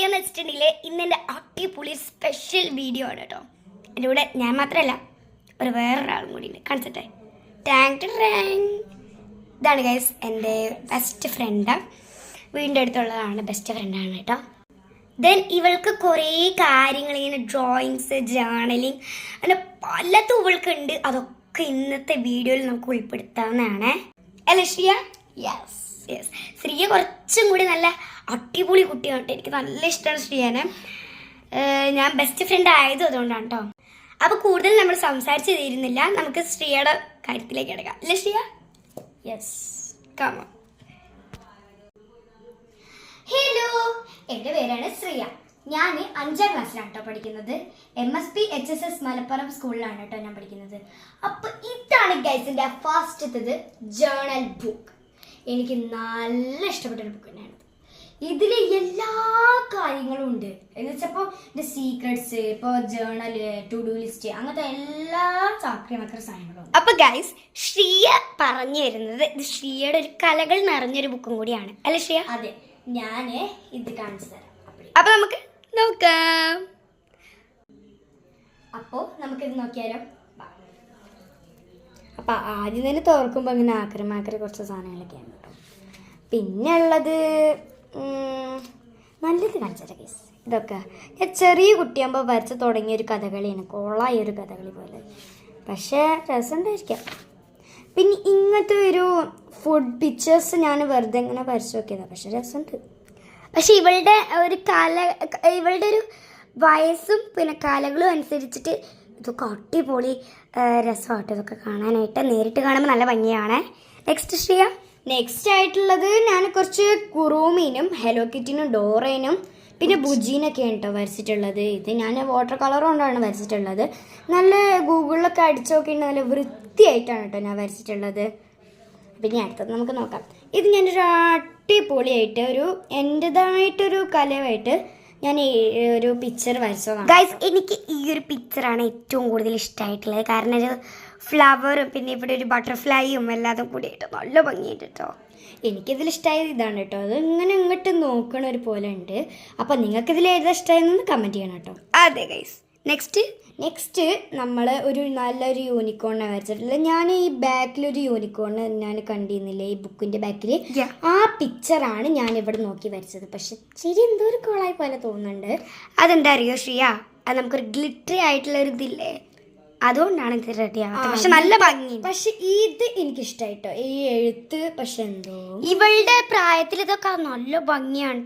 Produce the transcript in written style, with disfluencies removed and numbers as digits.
എന്തൊക്കെയാന്ന് വെച്ചിട്ടുണ്ടെങ്കിൽ ഇന്ന് എൻ്റെ അടിപൊളി സ്പെഷ്യൽ വീഡിയോ ആണ് കേട്ടോ. എൻ്റെ കൂടെ ഞാൻ മാത്രമല്ല ഒരു വേറൊരാളും കൂടി ഉണ്ട്. കാണിച്ചിട്ടെ. ഇതാണ് ഗൈസ് എൻ്റെ ബെസ്റ്റ് ഫ്രണ്ട്. വീടിൻ്റെ അടുത്തുള്ളതാണ്, ബെസ്റ്റ് ഫ്രണ്ടാണ് കേട്ടോ. ദെൻ ഇവൾക്ക് കുറേ കാര്യങ്ങൾ ഇങ്ങനെ ഡ്രോയിങ്സ്, ജേർണലിങ് അങ്ങനെ പലതും ഇവൾക്കുണ്ട്. അതൊക്കെ ഇന്നത്തെ വീഡിയോയിൽ നമുക്ക് ഉൾപ്പെടുത്താവുന്നതാണ്. അല്ലേ ശ്രീയ? Yes yes. ശ്രീയ കുറച്ചും കൂടി നല്ല അടിപൊളി കുട്ടിയാണ്. എനിക്ക് നല്ല ഇഷ്ടമാണ് ശ്രീയനെ. ഞാൻ ബെസ്റ്റ് ഫ്രണ്ട് ആയതും അതുകൊണ്ടാണ് കേട്ടോ. അപ്പോൾ കൂടുതൽ നമ്മൾ സംസാരിച്ച് തീരുന്നില്ല, നമുക്ക് ശ്രീയയുടെ കാര്യത്തിലേക്ക് എടുക്കാം. അല്ലേ ശ്രീയ? Yes, come on. ഹലോ, എൻ്റെ പേരാണ് ശ്രീയ. ഞാൻ 5ാം ക്ലാസ്സിലാണ് കേട്ടോ പഠിക്കുന്നത്. MSP HSS മലപ്പുറം സ്കൂളിലാണ് കേട്ടോ ഞാൻ പഠിക്കുന്നത്. അപ്പോൾ ഇതാണ് ഗൈസിൻ്റെ ഫസ്റ്റത്തത് ജേർണൽ ബുക്ക്. എനിക്ക് നല്ല ഇഷ്ടപ്പെട്ടൊരു ബുക്ക് തന്നെയാണ്. ഇതിൽ എല്ലാ കാര്യങ്ങളും ഉണ്ട്. എന്ന് വെച്ചപ്പോൾ ഇതിൻ്റെ സീക്രട്സ്, ഇപ്പോൾ ജേർണൽ, ടു ഡു ലിസ്റ്റ്, അങ്ങനത്തെ എല്ലാ ചാക്രിമക്ര സാധനങ്ങളും. അപ്പോൾ ഗൈസ്, ശ്രീയ പറഞ്ഞു വരുന്നത് ഇത് ശ്രീയയുടെ ഒരു കലകൾ നിറഞ്ഞൊരു ബുക്കും കൂടിയാണ്. അല്ലേ ശ്രീയ? അതെ, ഞാൻ ഇത് കാണിച്ചു തരാം. അപ്പൊ നമുക്ക് നോക്കാം. അപ്പോൾ നമുക്കിത് നോക്കിയാലോ. അപ്പം ആദ്യം തന്നെ തുറക്കുമ്പോൾ ഇങ്ങനെ ആക്രമാക്രി കുറച്ച് സാധനങ്ങളൊക്കെയാണ് കേട്ടോ. പിന്നെ ഉള്ളത് നല്ലത് കാണിച്ചാൽ കേസ്. ഇതൊക്കെ ഞാൻ ചെറിയ കുട്ടിയാകുമ്പോൾ വരച്ച് തുടങ്ങിയൊരു കഥകളിയാണ്, കോളായൊരു കഥകളി പോലെ. പക്ഷേ രസമുണ്ടായിരിക്കാം. പിന്നെ ഇങ്ങനത്തെ ഒരു ഫുഡ് പിക്ചേഴ്സ് ഞാൻ വെറുതെ ഇങ്ങനെ വരച്ച് നോക്കിയതാണ്. പക്ഷെ രസമുണ്ട്. പക്ഷെ ഇവളുടെ ഒരു വയസ്സും പിന്നെ കലകളും അനുസരിച്ചിട്ട് ഇതൊക്കെ അടിപൊളി രസമായിട്ട് ഇതൊക്കെ കാണാനായിട്ട്. നേരിട്ട് കാണുമ്പോൾ നല്ല ഭംഗിയാണ്. നെക്സ്റ്റ് ശ്രീയ. നെക്സ്റ്റ് ആയിട്ടുള്ളത് ഞാൻ കുറച്ച് കുറൂമീനും ഹെലോ കിറ്റിനും ഡോറേനും പിന്നെ ബുജീനൊക്കെയാണ് കേട്ടോ വരച്ചിട്ടുള്ളത്. ഇത് ഞാൻ വാട്ടർ കളർ കൊണ്ടാണ് വരച്ചിട്ടുള്ളത്. നല്ല ഗൂഗിളിലൊക്കെ അടിച്ചു നോക്കിയിട്ട് നല്ല വൃത്തിയായിട്ടാണ് കേട്ടോ ഞാൻ വരച്ചിട്ടുള്ളത്. പിന്നെ അടുത്തത് നമുക്ക് നോക്കാം. ഇത് ഞാനൊരു അടിപൊളിയായിട്ട് എൻ്റെതായിട്ടൊരു കലയായിട്ട് ഞാൻ ഒരു പിക്ചർ വരച്ചതാണ് ഗൈസ്. എനിക്ക് ഈ ഒരു പിക്ചറാണ് ഏറ്റവും കൂടുതൽ ഇഷ്ടമായിട്ടുള്ളത്. കാരണം ഒരു ഫ്ലവറും പിന്നെ ഇവിടെ ഒരു ബട്ടർഫ്ലൈയും എല്ലാതും കൂടിയിട്ട് നല്ല ഭംഗിയായിട്ട് കേട്ടോ. എനിക്കിതിൽ ഇഷ്ടമായത് ഇതാണ് കേട്ടോ. അത് ഇങ്ങനെ ഇങ്ങോട്ട് നോക്കണ ഒരു പോലെ ഉണ്ട്. അപ്പം നിങ്ങൾക്കിതിൽ ഏതാ ഇഷ്ടമായെന്ന് കമൻറ്റ് ചെയ്യണം കേട്ടോ. അതെ ഗൈസ്. നെക്സ്റ്റ് നമ്മൾ ഒരു നല്ലൊരു യൂണിക്കോണിനെ വരച്ചിട്ടില്ല. ഞാൻ ഈ ബാക്കിലൊരു യൂണിക്കോണ് ഞാൻ കണ്ടിരുന്നില്ലേ ഈ ബുക്കിൻ്റെ ബാക്കിൽ, ആ പിക്ചറാണ് ഞാൻ ഇവിടെ നോക്കി വരച്ചത്. പക്ഷെ ശരി എന്തോ ഒരു കോളായി പോലെ തോന്നുന്നുണ്ട്. അതെന്താ അറിയോ ശ്രീയ? അത് നമുക്കൊരു ഗ്ലിറ്ററി ആയിട്ടുള്ള ഒരു ഇതില്ലേ, അതുകൊണ്ടാണ് ഇത് റെഡി ആവാത്തത്. പക്ഷെ നല്ല ഭംഗി. പക്ഷെ ഇത് എനിക്കിഷ്ടമായിട്ടോ ഈ എഴുത്ത്. പക്ഷെ എന്തോ ഇവളുടെ പ്രായത്തിൽ ഇതൊക്കെ നല്ല ഭംഗിയാണ്.